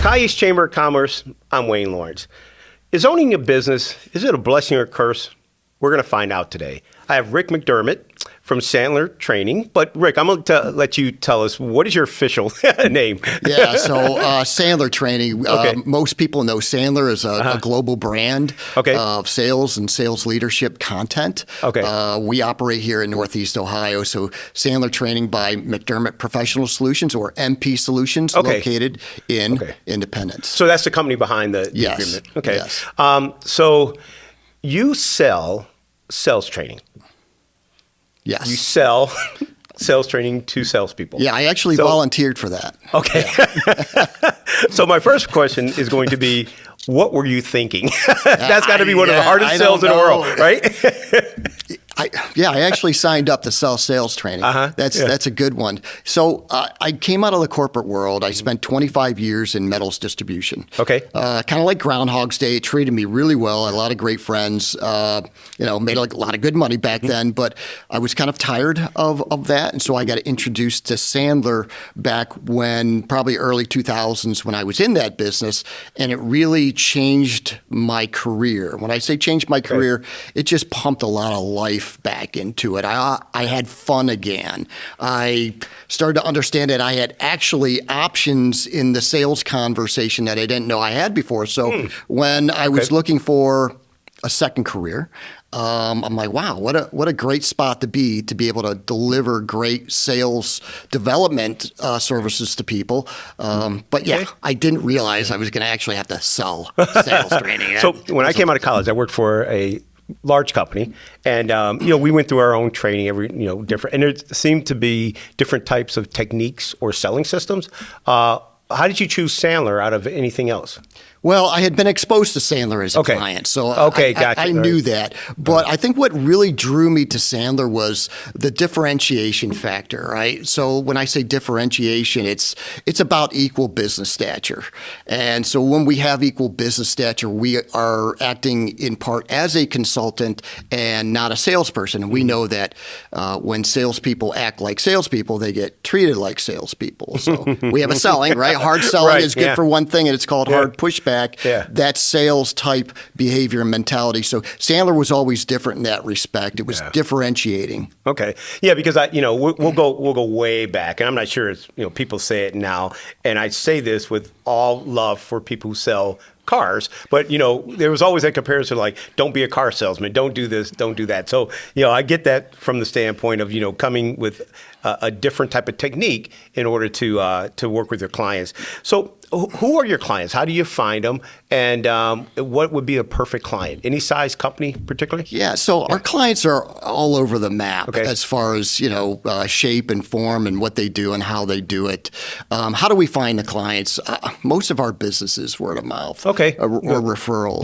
Chi-East Chamber of Commerce, I'm Wayne Lawrence. Is owning a business, is it a blessing or a curse? We're going to find out today. I have Rick McDermott from Sandler Training. But Rick, I'm going to let you tell us, what is your official name? Yeah, so Sandler Training. Okay. Most people know Sandler as a global brand of sales and sales leadership content. Okay. We operate here in Northeast Ohio. So Sandler Training by McDermott Professional Solutions, or MP Solutions, located in Independence. So that's the company behind the agreement. Okay. Yes. So you sell sales training. Yes. You sell sales training to salespeople. Yeah, I actually volunteered for that. Okay. Yeah. So my first question is going to be, what were you thinking? That's got to be one of the hardest sales in the world, right? I actually signed up to sell sales training. That's a good one. So I came out of the corporate world. I spent 25 years in metals distribution. Okay. Kind of like Groundhog's Day. It treated me really well. I had a lot of great friends. Made a lot of good money back then. But I was kind of tired of that, and so I got introduced to Sandler back when probably early 2000s when I was in that business, and it really changed my career. When I say changed my career, it just pumped a lot of life back into it. I had fun again. I started to understand that I had actually options in the sales conversation that I didn't know I had before. So when I was looking for a second career, I'm like, wow, what a great spot to be able to deliver great sales development services to people. But I didn't realize I was going to actually have to sell sales training. So when I came out of college, I worked for a large company, and we went through our own training, different, and there seemed to be different types of techniques or selling systems. How did you choose Sandler out of anything else? Well, I had been exposed to Sandler as a client, so I knew that. But I think what really drew me to Sandler was the differentiation factor, right? So when I say differentiation, it's about equal business stature. And so when we have equal business stature, we are acting in part as a consultant and not a salesperson. And we know that when salespeople act like salespeople, they get treated like salespeople. So we have a selling, right? Hard selling is good for one thing, and it's called hard pushback. That sales type behavior and mentality. So Sandler was always different in that respect. It was differentiating. Okay, yeah, because we'll go way back, and I'm not sure it's, people say it now, and I say this with all love for people who sell cars, but there was always that comparison, like, don't be a car salesman, don't do this, don't do that. So I get that from the standpoint of coming with a different type of technique in order to work with your clients. So who are your clients? How do you find them? And what would be a perfect client? Any size company particularly? Yeah, so our clients are all over the map as far as shape and form and what they do and how they do it. How do we find the clients? Most of our business is word of mouth. Or referrals.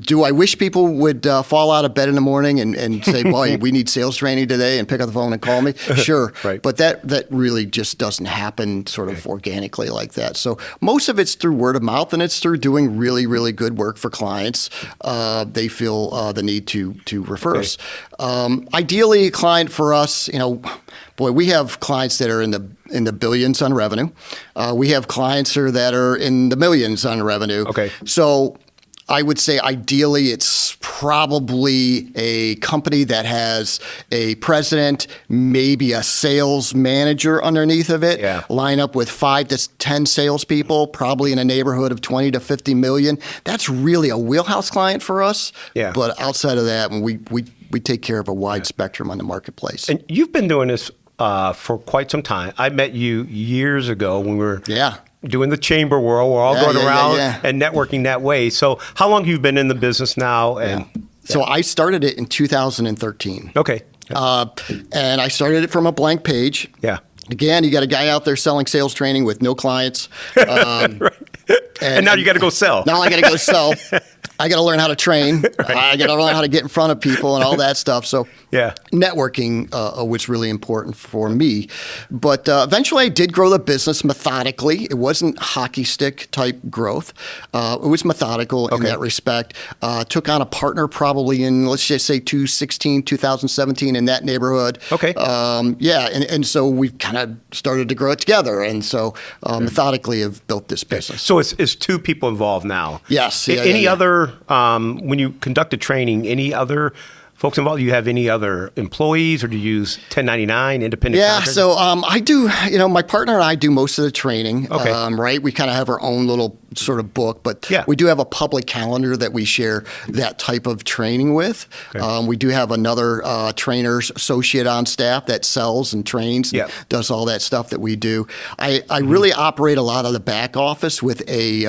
Do I wish people would fall out of bed in the morning and say, boy, we need sales training today, and pick up the phone and call me? Sure. But that really just doesn't happen sort of organically like that. So most of it's through word of mouth, and it's through doing really, really good work for clients. They feel the need to refer us. Ideally, a client for us, we have clients that are in the billions on revenue. We have clients that are in the millions on revenue. So I would say ideally it's probably a company that has a president, maybe a sales manager underneath of it, line up with 5 to 10 salespeople, probably in a neighborhood of 20 to 50 million. That's really a wheelhouse client for us. But outside of that, we take care of a wide spectrum on the marketplace. And you've been doing this for quite some time. I met you years ago when we were doing the chamber world. We're all going around and networking that way. So how long have you been in the business now? And So I started it in 2013. Okay. And I started it from a blank page. Again, you got a guy out there selling sales training with no clients. And now you got to go sell. Now I got to go sell. I got to learn how to train. Right. I got to learn how to get in front of people and all that stuff. So Yeah. networking was really important for me. But eventually I did grow the business methodically. It wasn't hockey stick type growth. It was methodical in that respect. Took on a partner probably in, let's just say 2017, in that neighborhood. Okay. And so we kind of started to grow it together. And so methodically have built this business. So it's two people involved now. Yes. Any other, when you conduct a training, any other folks involved? Do you have any other employees, or do you use 1099 independent contractors? So I do, my partner and I do most of the training, Okay. right? We kind of have our own little sort of book, but Yeah. we do have a public calendar that we share that type of training with. Okay. We do have another trainer's associate on staff that sells and trains, and Yeah. does all that stuff that we do. I really operate a lot of the back office with a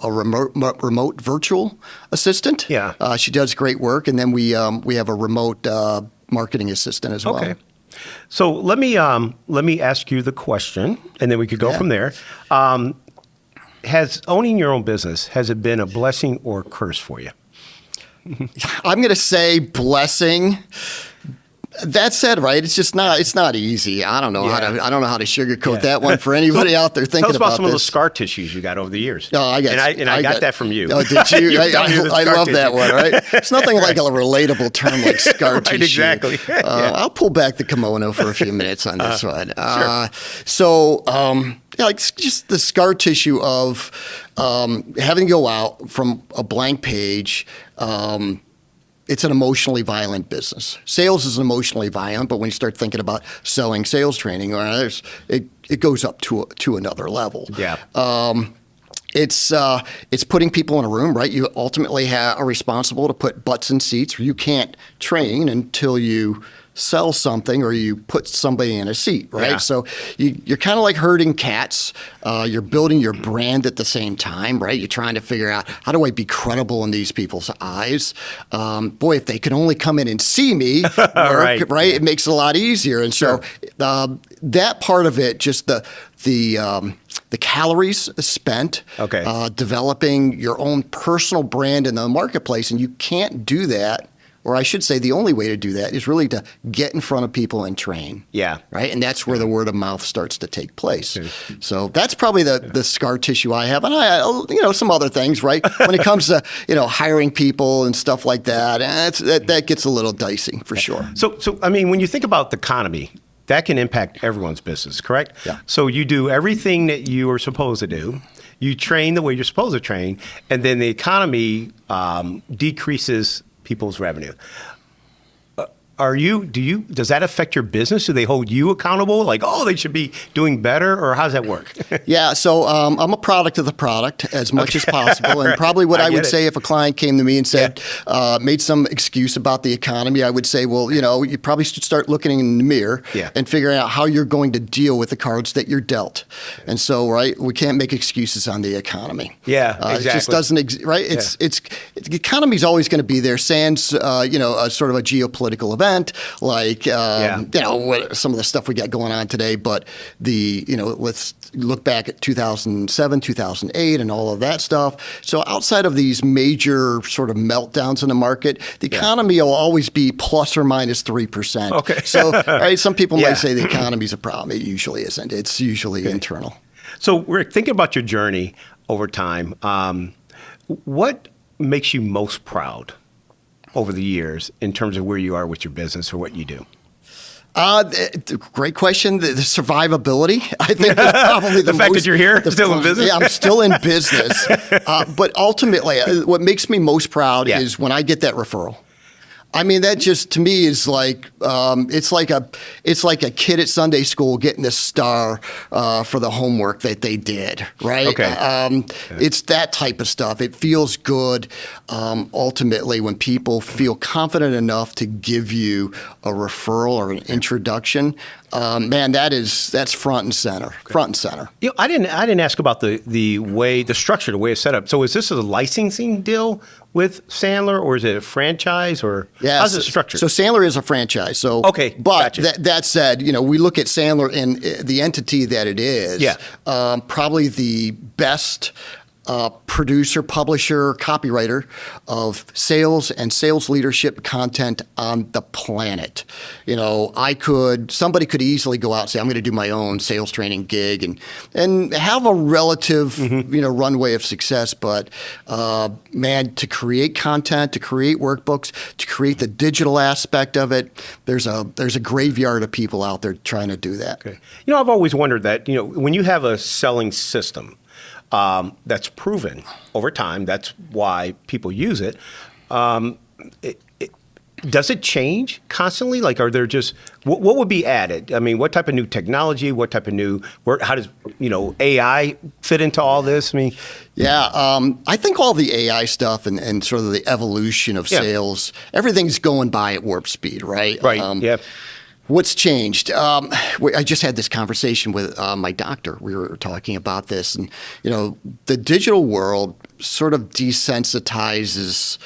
remote virtual assistant. Yeah. She does great work, and then we have a remote marketing assistant as well. Okay. So let me ask you the question, and then we could go from there. Has owning your own business, has it been a blessing or a curse for you? I'm going to say blessing. That said, right? It's not easy. I don't know how to sugarcoat that one for anybody out there thinking Tell us about about some of the this. scar tissues you got over the years. Oh, I got that from you. Oh, did you? You tell me the I scar love that tissue. one, right? It's nothing like a relatable term like scar Right, tissue. exactly. Yeah. I'll pull back the kimono for a few minutes on this one. Sure. Like just the scar tissue of having to go out from a blank page. It's an emotionally violent business. Sales is emotionally violent, but when you start thinking about selling sales training, it goes up to another level. Yeah. It's putting people in a room, right? You ultimately are responsible to put butts in seats. You can't train until you sell something or you put somebody in a seat, right? Yeah. So you're kind of like herding cats. You're building your brand at the same time, right? You're trying to figure out, how do I be credible in these people's eyes? Boy, if they could only come in and see me, work, right? It makes it a lot easier. And so that part of it, just the calories spent developing your own personal brand in the marketplace, and you can't do that. Or I should say the only way to do that is really to get in front of people and train. Yeah. Right? And that's where the word of mouth starts to take place. So that's probably the scar tissue I have. And some other things, right? When it comes to, hiring people and stuff like that, that gets a little dicey for sure. So I mean, when you think about the economy, that can impact everyone's business, correct? Yeah. So you do everything that you are supposed to do. You train the way you're supposed to train, and then the economy decreases people's revenue. Does that affect your business? Do they hold you accountable? Like, they should be doing better, or how does that work? Yeah, so I'm a product of the product as much as possible. And probably what I would say if a client came to me and said, made some excuse about the economy, I would say, well, you probably should start looking in the mirror and figuring out how you're going to deal with the cards that you're dealt. And so, right, we can't make excuses on the economy. Yeah, exactly. It just doesn't, right? The economy's always going to be there, sans, a sort of a geopolitical event. Like what some of the stuff we got going on today, but let's look back at 2007, 2008, and all of that stuff. So outside of these major sort of meltdowns in the market, the economy will always be plus or minus 3%. Okay. So right, some people might say the economy's a problem. It usually isn't. It's usually internal. So Rick, thinking about your journey over time, what makes you most proud over the years in terms of where you are with your business or what you do? Great question. The survivability, I think, is probably the fact that you're here, still in business. Yeah, I'm still in business. But ultimately, what makes me most proud is when I get that referral. I mean, that just to me is like it's like a kid at Sunday school getting a star for the homework that they did, right? Okay. It's that type of stuff. It feels good ultimately when people feel confident enough to give you a referral or an introduction. Man, that's front and center. Okay. Front and center. I didn't ask about the structure, the way it's set up. So is this a licensing deal with Sandler, or is it a franchise, or how's it structured? So Sandler is a franchise. So but gotcha. that said, we look at Sandler and the entity that it is. Yeah. Probably the best producer, publisher, copywriter of sales and sales leadership content on the planet. Somebody could easily go out and say, I'm going to do my own sales training gig and have a relative, runway of success. But man, to create content, to create workbooks, to create the digital aspect of it, there's a graveyard of people out there trying to do that. Okay. I've always wondered that, when you have a selling system, that's proven over time. That's why people use it. Does it change constantly? Like, are there just what would be added? I mean, what type of new technology? What type of how does AI fit into all this? I mean, I think all the AI stuff and sort of the evolution of sales, everything's going by at warp speed, right? Right. What's changed? I just had this conversation with my doctor. We were talking about this, and the digital world sort of desensitizes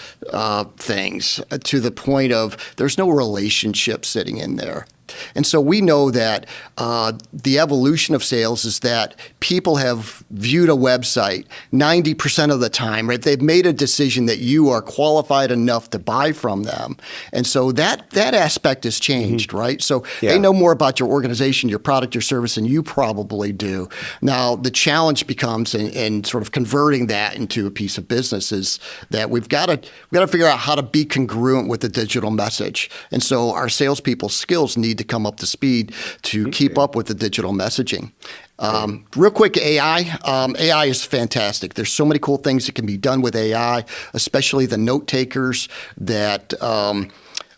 things to the point of there's no relationship sitting in there. And so we know that the evolution of sales is that people have viewed a website 90% of the time, right? They've made a decision that you are qualified enough to buy from them. And so that aspect has changed, right? So they know more about your organization, your product, your service than you probably do. Now, the challenge becomes in sort of converting that into a piece of business is that we've got to figure out how to be congruent with the digital message. And so our salespeople's skills need to come up to speed to keep up with the digital messaging. Real quick, AI. AI is fantastic. There's so many cool things that can be done with AI, especially the note takers that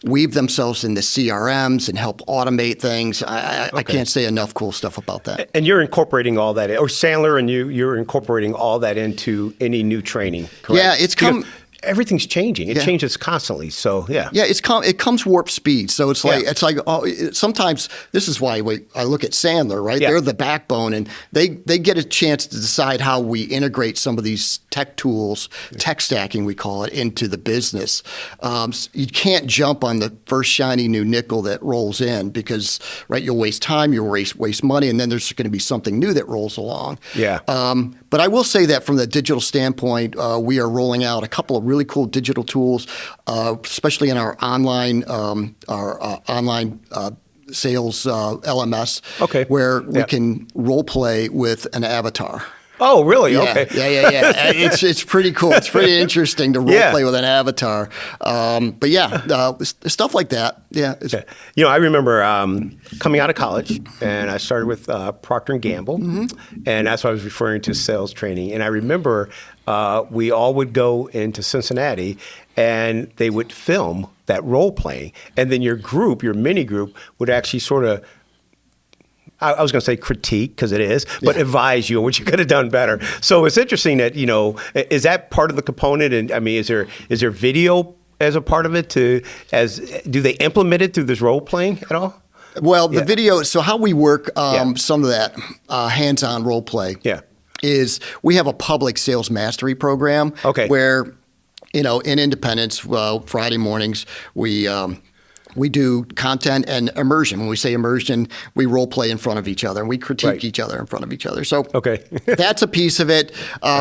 weave themselves into CRMs and help automate things. I can't say enough cool stuff about that. And you're incorporating all that, or Sandler and you're incorporating all that into any new training, correct? Yeah, it's come. Everything's changing. It changes constantly. So it comes warp speed. So it's like sometimes this is why I look at Sandler, right? They're the backbone, and they get a chance to decide how we integrate some of these tech tools, tech stacking we call it, into the business. You can't jump on the first shiny new nickel that rolls in because you'll waste time, you'll waste money, and then there's going to be something new that rolls along. But I will say that from the digital standpoint, we are rolling out a couple of really cool digital tools, especially in our online sales LMS, where we can role play with an avatar. Oh, really? Yeah, okay. Yeah. It's pretty cool. It's pretty interesting to role play with an avatar. Stuff like that. Yeah. I remember coming out of college, and I started with Procter & Gamble, and that's why I was referring to sales training. And I remember we all would go into Cincinnati, and they would film that role playing, and then your mini group, would actually sort of, I was going to say critique, because it is, but advise you on what you could have done better. So it's interesting that, is that part of the component? And I mean, is there video as a part of it do they implement it through this role playing at all? Well, the video, so how we work some of that hands-on role play is we have a public sales mastery program where, in Independence, Friday mornings, we do content and immersion. When we say immersion, we role play in front of each other and we critique each other in front of each other. So that's a piece of it.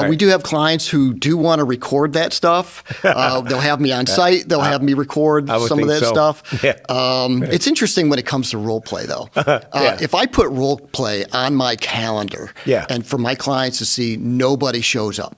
We do have clients who do want to record that stuff. They'll have me on site. They'll have me record some of that stuff. It's interesting when it comes to role play, though. If I put role play on my calendar and for my clients to see, nobody shows up.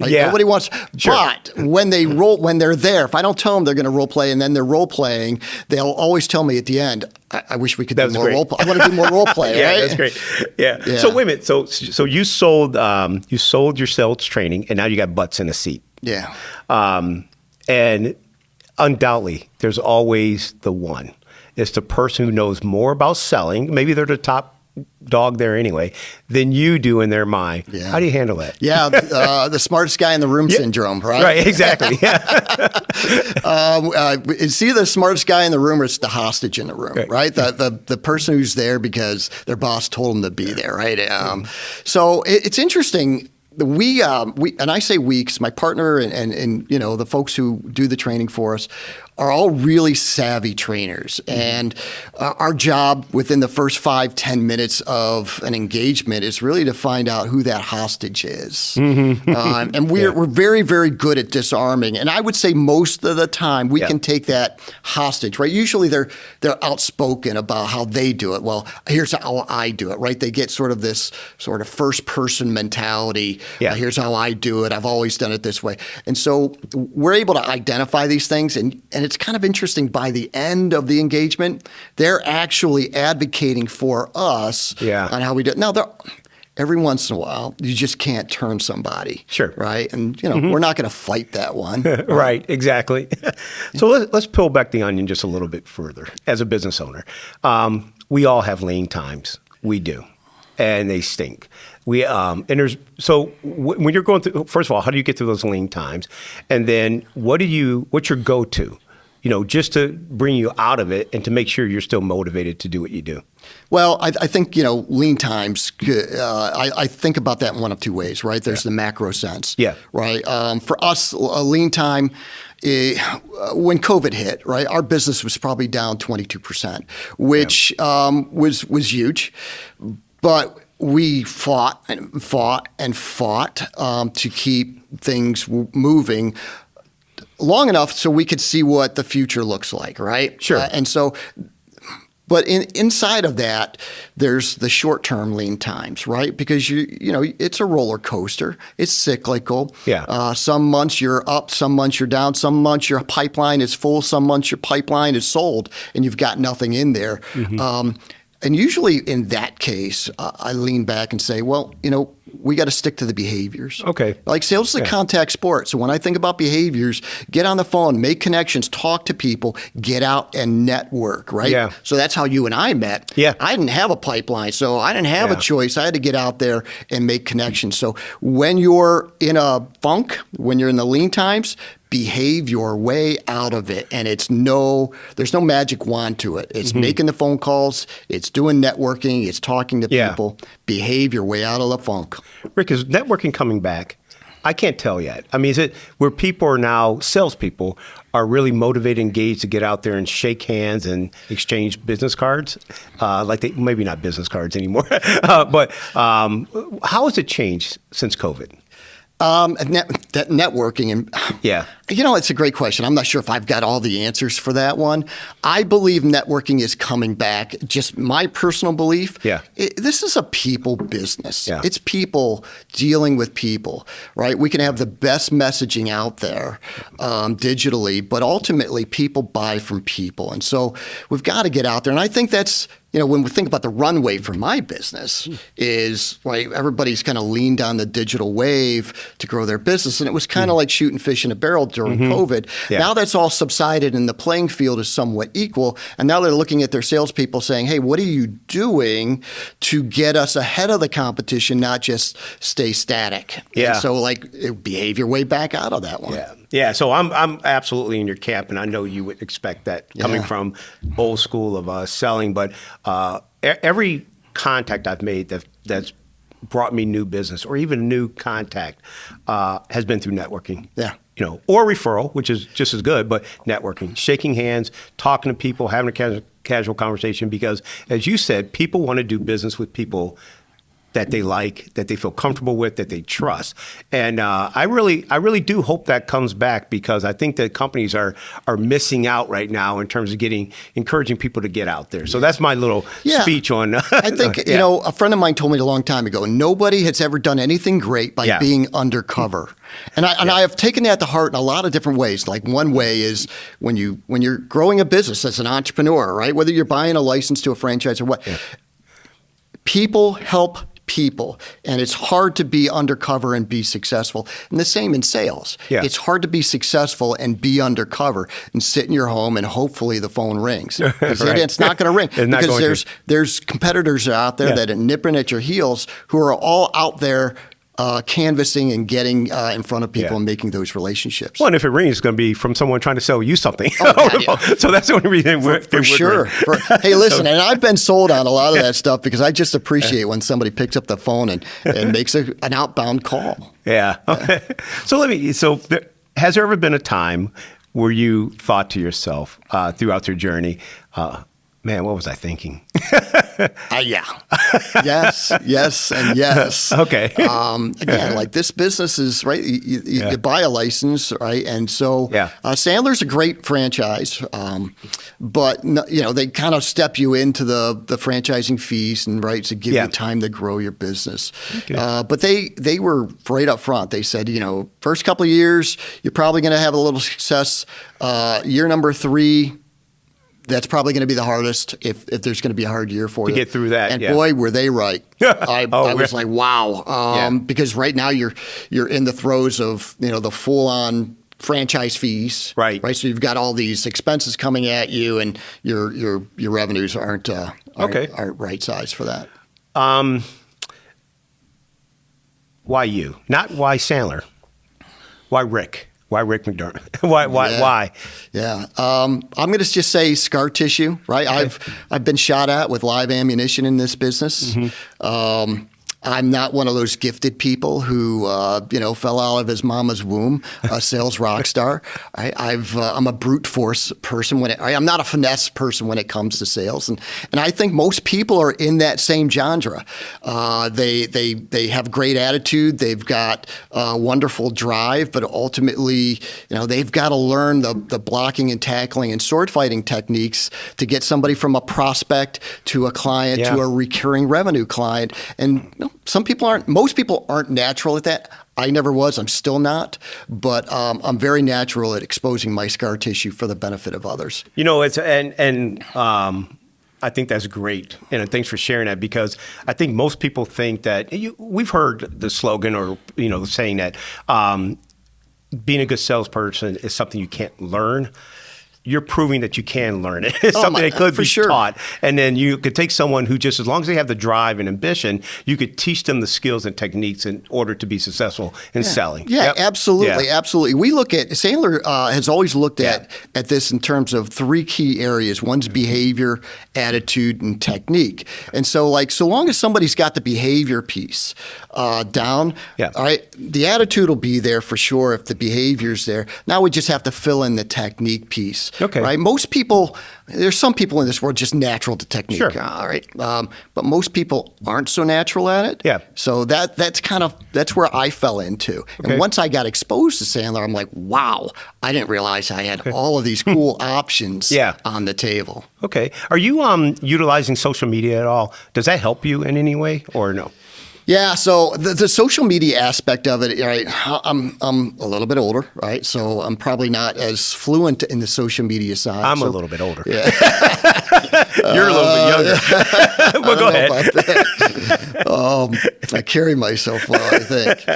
Nobody wants, but when they're there, if I don't tell them they're going to role play and then they're role playing, they'll always tell me at the end, I wish we could do more role play. I want to do more role play. Right? That's great. Yeah. So wait a minute. So you sold your sales training, and now you got butts in a seat. Yeah. And undoubtedly, there's always the one. It's the person who knows more about selling. Maybe they're the top dog there anyway, than you do in their mind. Yeah. How do you handle that? Yeah, the smartest guy in the room syndrome, right? Right, exactly. It's either the smartest guy in the room or it's the hostage in the room, right? The person who's there because their boss told them to be there, right? So it's interesting. and I say we, 'cause my partner and the folks who do the training for us are all really savvy trainers. And our job within the first 5-10 minutes of an engagement is really to find out who that hostage is. And we're very, very good at disarming. And I would say most of the time we can take that hostage, right? Usually they're outspoken about how they do it. Well, here's how I do it, right? They get sort of this sort of first person mentality. Here's how I do it. I've always done it this way. And so we're able to identify these things, and it's kind of interesting. By the end of the engagement, they're actually advocating for us on how we do it. Now, every once in a while, you just can't turn somebody. Sure. Right? And, we're not going to fight that one. Right, exactly. So let's peel back the onion just a little bit further. As a business owner, we all have lean times. We do. And they stink. When you're going through, first of all, how do you get through those lean times? And then what's your go-to? Just to bring you out of it and to make sure you're still motivated to do what you do. Well, I think, lean times, I think about that in one of two ways, right? There's the macro sense. Right? For us, a lean time, when COVID hit, right, our business was probably down 22%, which was huge. But we fought to keep things moving long enough so we could see what the future looks like, right? Sure. But inside of that, there's the short-term lean times, right? Because it's a roller coaster. It's cyclical. Some months you're up, some months you're down, some months your pipeline is full, some months your pipeline is sold, and you've got nothing in there. And usually in that case, I lean back and say, well, we got to stick to the behaviors. Okay. Like sales is a contact sport. So when I think about behaviors, get on the phone, make connections, talk to people, get out and network, right? Yeah. So that's how you and I met. I didn't have a pipeline, so I didn't have a choice. I had to get out there and make connections. So when you're in a funk, when you're in the lean times, behave your way out of it. And there's no magic wand to it. It's making the phone calls, it's doing networking, it's talking to people. Behave your way out of the funk. Rick, is networking coming back? I can't tell yet. I mean, is it where people are now, salespeople, are really motivated, engaged to get out there and shake hands and exchange business cards? Maybe not business cards anymore, but how has it changed since COVID? That networking and it's a great question. I'm not sure if I've got all the answers for that one. I believe networking is coming back. Just my personal belief. This is a people business. It's people dealing with people, right? We can have the best messaging out there digitally, but ultimately people buy from people, and so we've got to get out there. And I think that's. When we think about the runway for my business is, right, everybody's kind of leaned on the digital wave to grow their business. And it was kind of like shooting fish in a barrel during COVID. Now that's all subsided and the playing field is somewhat equal. And now they're looking at their salespeople saying, hey, what are you doing to get us ahead of the competition, not just stay static? And so behave your way back out of that one. Yeah, so I'm absolutely in your camp, and I know you would expect that coming from old school of selling. But every contact I've made that's brought me new business or even new contact has been through networking. Or referral, which is just as good, but networking, shaking hands, talking to people, having a casual conversation. Because, as you said, people want to do business with people that they like, that they feel comfortable with, that they trust. And I really do hope that comes back, because I think that companies are missing out right now in terms of encouraging people to get out there. So that's my little speech on. I think, a friend of mine told me a long time ago, nobody has ever done anything great by being undercover. And I have taken that to heart in a lot of different ways. Like one way is when you're growing a business as an entrepreneur, right? Whether you're buying a license to a franchise or what, people help people, and it's hard to be undercover and be successful. And the same in sales. It's hard to be successful and be undercover and sit in your home and hopefully the phone rings. It's not going to ring because there's competitors out there that are nipping at your heels who are all out there canvassing and getting in front of people and making those relationships. Well, and if it rings, it's going to be from someone trying to sell you something. So that's the only reason for sure. Hey, listen, and I've been sold on a lot of that stuff because I just appreciate when somebody picks up the phone and makes an outbound call. Yeah. Has there ever been a time where you thought to yourself throughout your journey, man, what was I thinking? Yeah. Yes, and yes. Okay. Again, like this business is, right, you buy a license, right? And so Sandler's a great franchise, but they kind of step you into the franchising fees and right to give you time to grow your business. Okay. But they were right up front. They said, first couple of years, you're probably going to have a little success. Year number 3, that's probably going to be the hardest if there's going to be a hard year for you. To get through that, and boy, were they right. I was like, wow. Because right now you're in the throes of, the full-on franchise fees. Right. So you've got all these expenses coming at you and your revenues aren't right size for that. Why you? Not why Sandler. Why Rick? Why Rick McDermott? Why? Yeah. I'm going to just say scar tissue, right? I've been shot at with live ammunition in this business. Mm-hmm. I'm not one of those gifted people who, fell out of his mama's womb, a sales rock star. I'm a brute force person I'm not a finesse person when it comes to sales, and I think most people are in that same genre. They have great attitude, they've got wonderful drive, but ultimately, they've got to learn the blocking and tackling and sword fighting techniques to get somebody from a prospect to a client to a recurring revenue client, and most people aren't natural at that. I never was. I'm still not. But I'm very natural at exposing my scar tissue for the benefit of others. I think that's great. And thanks for sharing that, because I think most people think that we've heard the slogan or, saying that being a good salesperson is something you can't learn. You're proving that you can learn it. It's something that could be taught. And then you could take someone who just, as long as they have the drive and ambition, you could teach them the skills and techniques in order to be successful in selling. Yeah, absolutely. Absolutely. We look at, Sandler has always looked at this in terms of 3 key areas. One's behavior, attitude, and technique. And so so long as somebody's got the behavior piece down, all right, the attitude will be there for sure if the behavior's there. Now we just have to fill in the technique piece. Okay. Right. Most people, there's some people in this world just natural to technique. Sure. All right. But most people aren't so natural at it. Yeah. So that's where I fell into. Okay. And once I got exposed to Sandler, I'm like, wow, I didn't realize I had all of these cool options on the table. Okay. Are you utilizing social media at all? Does that help you in any way or no? Yeah, so the social media aspect of it, right? I'm a little bit older, right? So I'm probably not as fluent in the social media side. I'm a little bit older. Yeah. You're a little bit younger. Well, go ahead. I carry myself well, I think.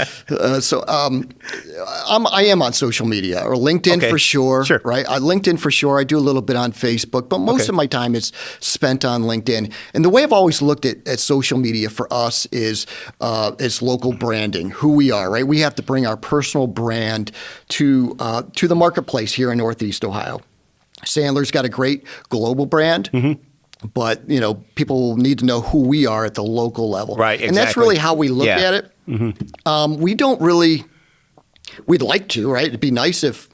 I am on social media, or LinkedIn for sure. Sure. Right? LinkedIn for sure. I do a little bit on Facebook, but most of my time is spent on LinkedIn. And the way I've always looked at social media for us is local branding, who we are, right? We have to bring our personal brand to the marketplace here in Northeast Ohio. Sandler's got a great global brand. Mm-hmm. But, people need to know who we are at the local level. Right, exactly. And that's really how we look at it. Mm-hmm. We'd like to, right? It'd be nice if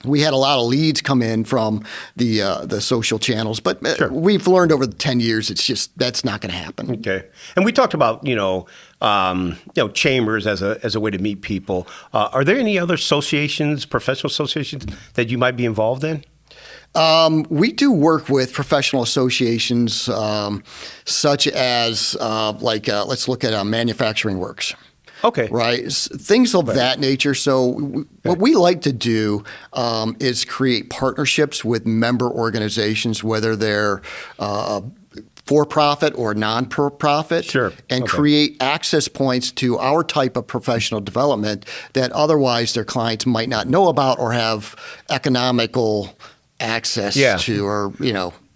we had a lot of leads come in from the social channels, but we've learned over the 10 years, that's not going to happen. Okay. And we talked about, chambers as a way to meet people. Are there any other associations, professional associations that you might be involved in? We do work with professional associations, such as let's look at Manufacturing Works. Okay. Right. Things of that nature. So what we like to do is create partnerships with member organizations, whether they're for-profit or non-profit, and create access points to our type of professional development that otherwise their clients might not know about or have economical access to, or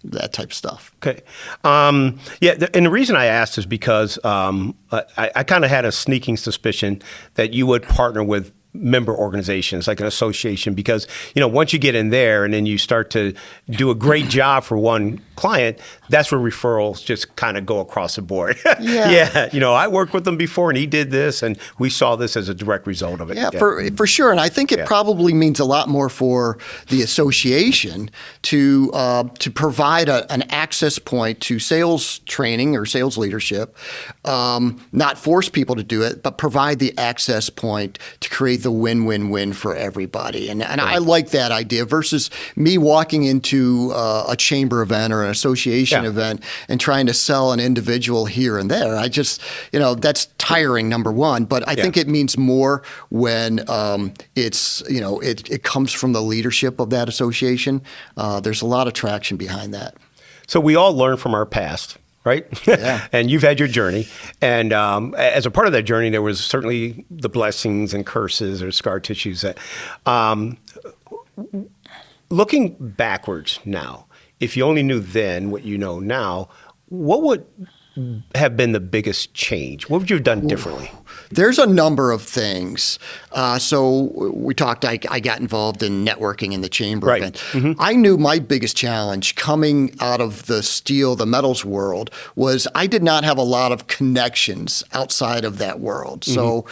that type of stuff. Okay. And the reason I asked is because I kind of had a sneaking suspicion that you would partner with member organizations like an association, because once you get in there and then you start to do a great job for one client, that's where referrals just kind of go across the board. Yeah. I worked with them before and he did this and we saw this as a direct result of it. Yeah. For sure. And I think it probably means a lot more for the association to provide an access point to sales training or sales leadership, not force people to do it, but provide the access point to create the win-win-win for everybody. And I like that idea versus me walking into a chamber event or an association event and trying to sell an individual here and there. I just, that's tiring, number one. But I think it means more when it comes from the leadership of that association. There's a lot of traction behind that. So we all learn from our past. Right? Yeah. And you've had your journey. And as a part of that journey, there was certainly the blessings and curses or scar tissues that, looking backwards now, if you only knew then what you know now, what would have been the biggest change? What would you have done differently? There's a number of things. So we talked, I got involved in networking in the chamber event. Mm-hmm. I knew my biggest challenge coming out of the metals world was I did not have a lot of connections outside of that world. Mm-hmm. So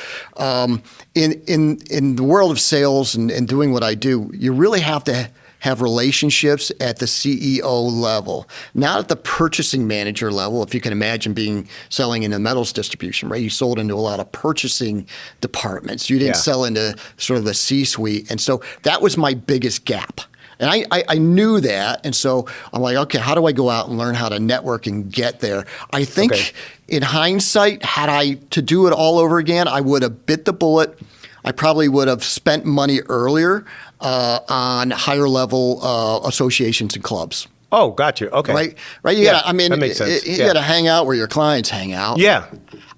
in the world of sales and doing what I do, you really have to have relationships at the CEO level, not at the purchasing manager level. If you can imagine selling in the metals distribution, right? You sold into a lot of purchasing departments. You didn't sell into sort of the C-suite. And so that was my biggest gap. And I knew that. And so I'm like, okay, how do I go out and learn how to network and get there? I think in hindsight, had I to do it all over again, I would have bit the bullet. I probably would have spent money earlier on higher level associations and clubs. Oh, got you. Okay. Right. You gotta, that makes sense. You got to hang out where your clients hang out. Yeah.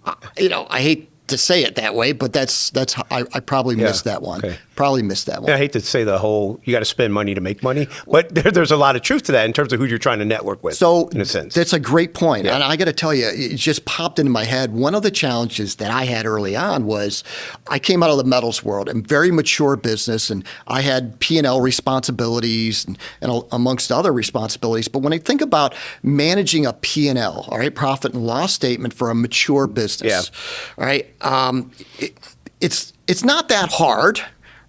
I hate to say it that way, but that's I probably missed that one. Okay. Probably missed that one. Yeah, I hate to say the whole you got to spend money to make money, but there's a lot of truth to that in terms of who you're trying to network with. So in a sense, that's a great point. And I got to tell you, it just popped into my head. One of the challenges that I had early on was I came out of the metals world and very mature business, and I had P&L responsibilities and amongst other responsibilities. But when I think about managing a P&L, all right, profit and loss statement for a mature business, all right, it's not that hard.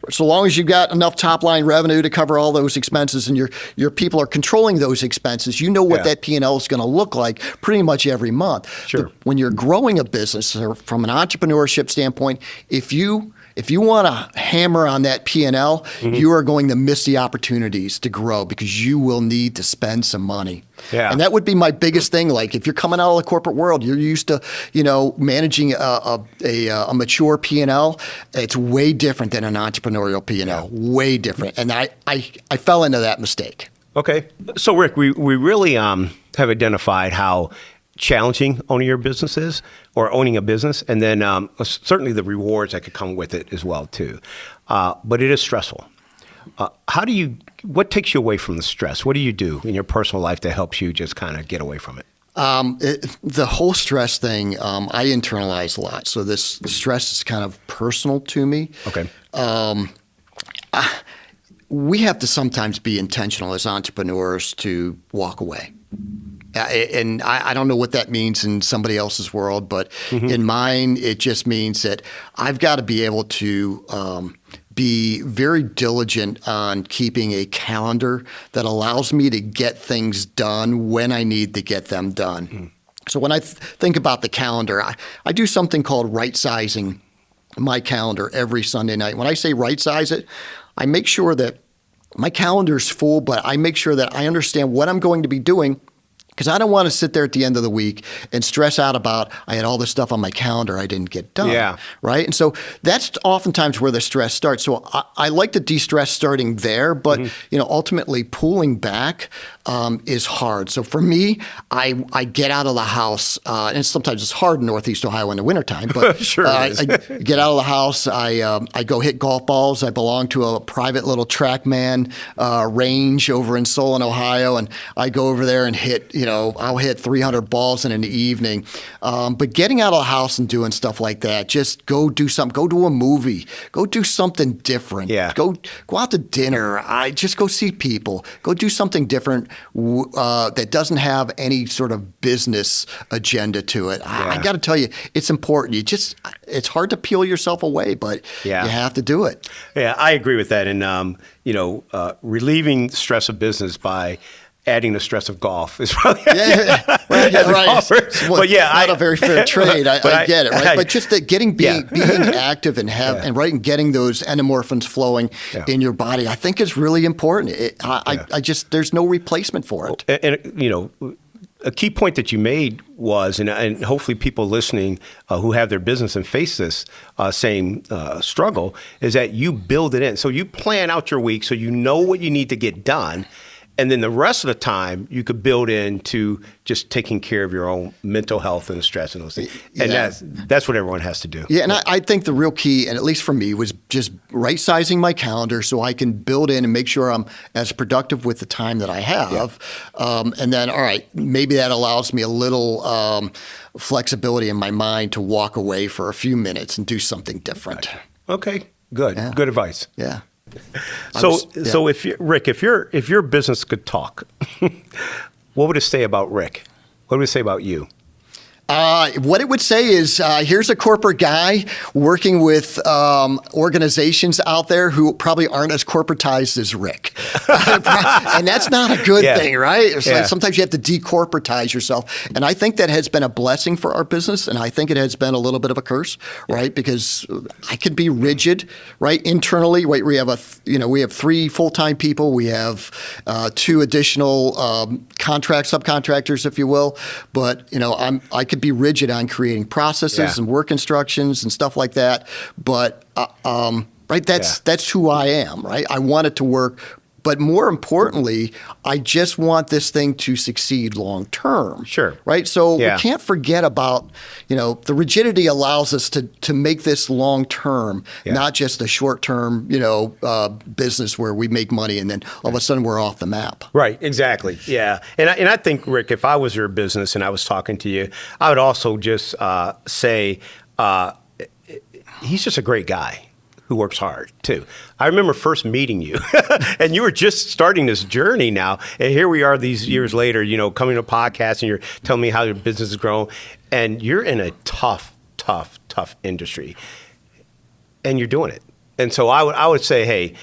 So long as you've got enough top line revenue to cover all those expenses and your people are controlling those expenses, you know what that P&L is going to look like pretty much every month. Sure. But when you're growing a business or from an entrepreneurship standpoint, if you want to hammer on that P&L, you are going to miss the opportunities to grow because you will need to spend some money. Yeah. And that would be my biggest thing. Like if you're coming out of the corporate world, you're used to, managing a mature P&L. It's way different than an entrepreneurial P&L. Way different. And I fell into that mistake. Okay. So Rick, we really have identified how challenging owning your business is, or owning a business, and then certainly the rewards that could come with it as well too. But it is stressful. What takes you away from the stress? What do you do in your personal life that helps you just kind of get away from it? The whole stress thing, I internalize a lot. So the stress is kind of personal to me. Okay. We have to sometimes be intentional as entrepreneurs to walk away. And I don't know what that means in somebody else's world, but in mine, it just means that I've got to be able to be very diligent on keeping a calendar that allows me to get things done when I need to get them done. So when I think about the calendar, I do something called right-sizing my calendar every Sunday night. When I say right-size it, I make sure that my calendar is full, but I make sure that I understand what I'm going to be doing Because I don't want to sit there at the end of the week and stress out about I had all this stuff on my calendar I didn't get done. Yeah. Right. And so that's oftentimes where the stress starts. So I like to de-stress starting there, but ultimately pulling back is hard. So for me, I get out of the house, and sometimes it's hard in Northeast Ohio in the wintertime, but Sure I get out of the house. I go hit golf balls. I belong to a private little TrackMan range over in Solon, Ohio, and I go over there and hit. I'll hit 300 balls in an evening. But getting out of the house and doing stuff like that, just go do something. Go to a movie. Go do something different. Yeah. Go out to dinner. Just go see people. Go do something different that doesn't have any sort of business agenda to it. I got to tell you, it's important. It's hard to peel yourself away, but you have to do it. Yeah, I agree with that. And, relieving stress of business by adding the stress of golf is probably right. But not a very fair trade. I get it, right? But just that being active and getting those endorphins flowing in your body, I think is really important. There's no replacement for it. And a key point that you made was, and hopefully people listening who have their business and face this same struggle, is that you build it in. So you plan out your week so you know what you need to get done. And then the rest of the time, you could build into just taking care of your own mental health and stress and those things. And that's what everyone has to do. Yeah, and I think the real key, and at least for me, was just right-sizing my calendar so I can build in and make sure I'm as productive with the time that I have. And then, all right, maybe that allows me a little flexibility in my mind to walk away for a few minutes and do something different. Okay, good. Yeah. Good advice. Yeah. So if your business could talk, what would it say about Rick? What would it say about you? What it would say is, here's a corporate guy working with organizations out there who probably aren't as corporatized as Rick. And that's not a good thing, right? Sometimes you have to decorporatize yourself. And I think that has been a blessing for our business. And I think it has been a little bit of a curse, right? Because I could be rigid, right? Internally, right? We have 3 full-time people. We have 2 additional subcontractors, if you will. But, I could be rigid on creating processes and work instructions and stuff like that. But that's who I am, right? I want it to work. But more importantly, I just want this thing to succeed long term. Sure. Right? So we can't forget about, the rigidity allows us to make this long term, not just a short term, business where we make money and then all of a sudden we're off the map. Right. Exactly. Yeah. And I think, Rick, if I was your business and I was talking to you, I would also just say he's just a great guy who works hard too. I remember first meeting you and you were just starting this journey now. And here we are these years later, coming to a podcast and you're telling me how your business has grown and you're in a tough industry and you're doing it. And so I would say, hey,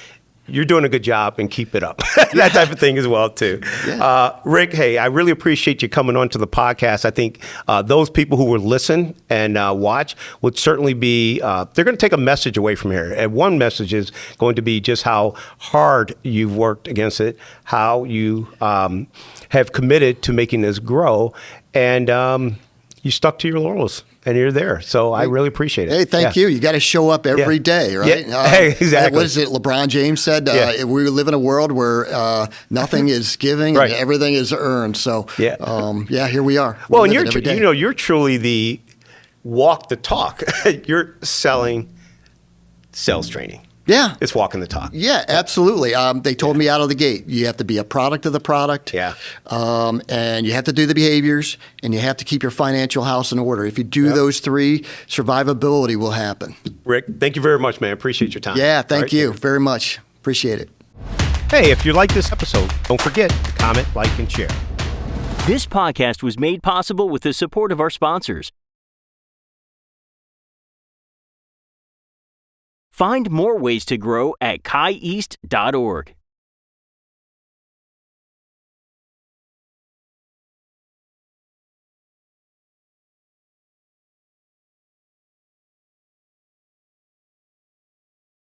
you're doing a good job and keep it up. That type of thing as well, too. Yeah. Rick, hey, I really appreciate you coming on to the podcast. I think those people who will listen and watch would certainly be, they're going to take a message away from here. And one message is going to be just how hard you've worked against it, how you have committed to making this grow, and you stuck to your laurels. And you're there. So I really appreciate it. Hey, thank you. You got to show up every day, right? Yeah. Exactly. What is it? LeBron James said, we live in a world where nothing is giving and everything is earned. So, here we are. Well, and you're truly the walk the talk. You're selling sales training. Yeah. It's walking the talk. Yeah, absolutely. They told me out of the gate, you have to be a product of the product. Yeah. And you have to do the behaviors and you have to keep your financial house in order. If you do those 3, survivability will happen. Rick, thank you very much, man. Appreciate your time. Yeah, thank you very much. Appreciate it. Hey, if you like this episode, don't forget to comment, like, and share. This podcast was made possible with the support of our sponsors. Find more ways to grow at kyeast.org.